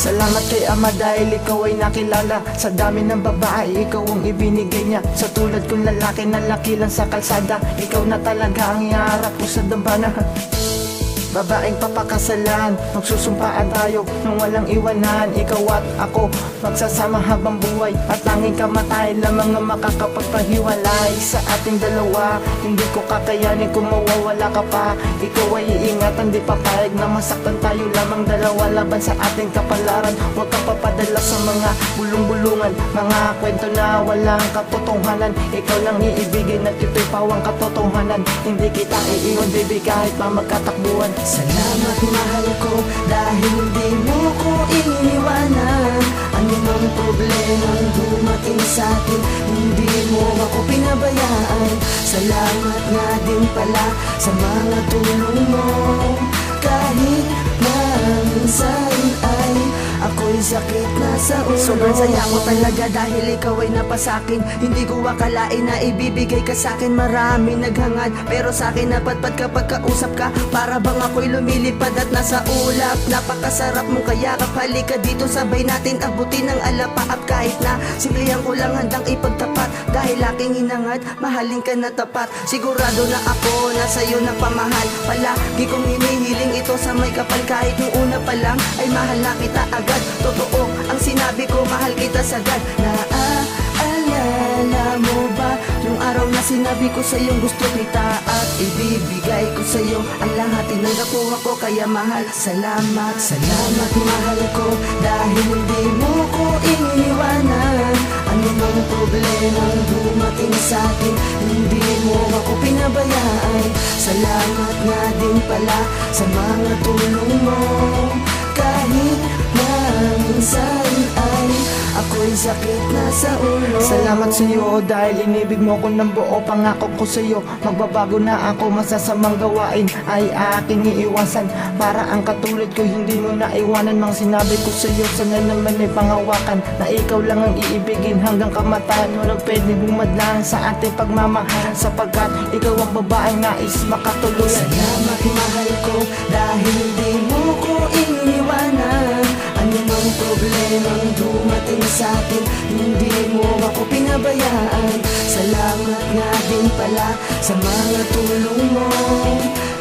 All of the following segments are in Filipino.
Salamat kay Ama dahil ikaw ay nakilala. Sa dami ng babae, ikaw ang ibinigay niya. Sa tulad kong lalaki na laki lang sa kalsada, ikaw na talaga ang iharap ko sa dambana. Babaeng papakasalan, magsusumpaan tayo nang walang iwanan. Ikaw at ako, magsasama habang buhay, at tanging kamatayan lamang ang makakapagpahiwalay sa ating dalawa. Hindi ko kakayanin kung mawawala ka pa. Ikaw ay iingatan, di papayag na masaktan tayo lamang dalawa laban sa ating kapalaran. Huwag kang papadala sa mga bulong-bulungan, mga kwento na walang katotohanan. Ikaw lang iibigin at ito'y pawang katotohanan. Hindi kita iiwan baby kahit pa magkatakbuhan. Salamat mahal ko dahil hindi mo ko iniwanan. Ano mang problemang dumating sa atin, hindi mo ako pinabayaan. Salamat nga din pala sa mga tulong mo. Kahit na minsan ay ako'y sakit na sa ulo. Sobrang saya ko talaga dahil ikaw ay napasakin. Hindi ko akalain na ibibigay ka sa'kin. Marami naghangad pero sa'kin napatpat kapag kausap ka. Para bang ako'y lumilipad at nasa ulap. Napakasarap mong kayakap, halika dito sabay natin abutin ang alapaap. Kahit na simplihan ko lang handang ipagtapat, dahil aking hinangad, mahalin ka na tapat. Sigurado na ako na sa'yo napamahal. Palagi kong hinihiling ito sa may kapal. Kahit nung una pa lang ay mahal na kita agad. Totoo ang sinabi ko, mahal kita sagad. Naaalala mo ba yung araw na sinabi ko sa'yo gusto kita at ibibigay ko sa'yo ang lahat. Tinanggap ko ako kaya mahal. Salamat, salamat mahal ko dahil hindi mo ko iniwanan. Ano mang problemang dumating sa atin, hindi mo ako pinabayaan. Salamat nga din pala sa mga tulong mo. Kahit na minsan ay ako'y sakit na sa ulo. Salamat sa iyo dahil inibig mo ko ng buo. Pangako ko sa iyo, magbabago na ako. Masasamang gawain ay aking iiwasan. Para ang katulad ko hindi mo naiwanan. Mang sinabi ko sa iyo, sana naman ay pangawakan na ikaw lang ang iibigin hanggang kamatayan. Walang pwedeng bumadlang sa ating pagmamahal, sapagkat ikaw ang babaeng nais makatuluyan. Salamat mahal ko dahil hindi mo ko iniwanan. Ano mang problemang dumating sa atin, hindi mo ako pinabayaan. Salamat nga din pala sa mga tulong mo.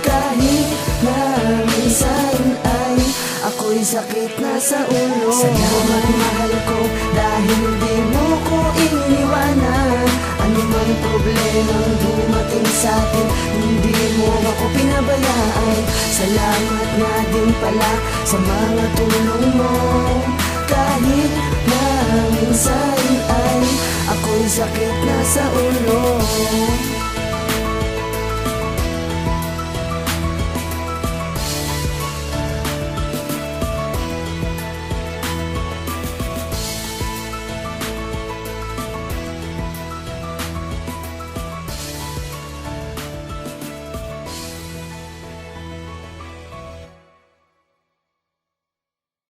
Kahit na minsan ay ako'y sakit na sa ulo. Salamat mahal ko dahil hindi mo ko iniwanan. Ano mang problemang dumating sa atin, hindi mo ako pinabayaan. Salamat nga din pala sa mga tulong mo. Kahit na minsan ay ako'y sakit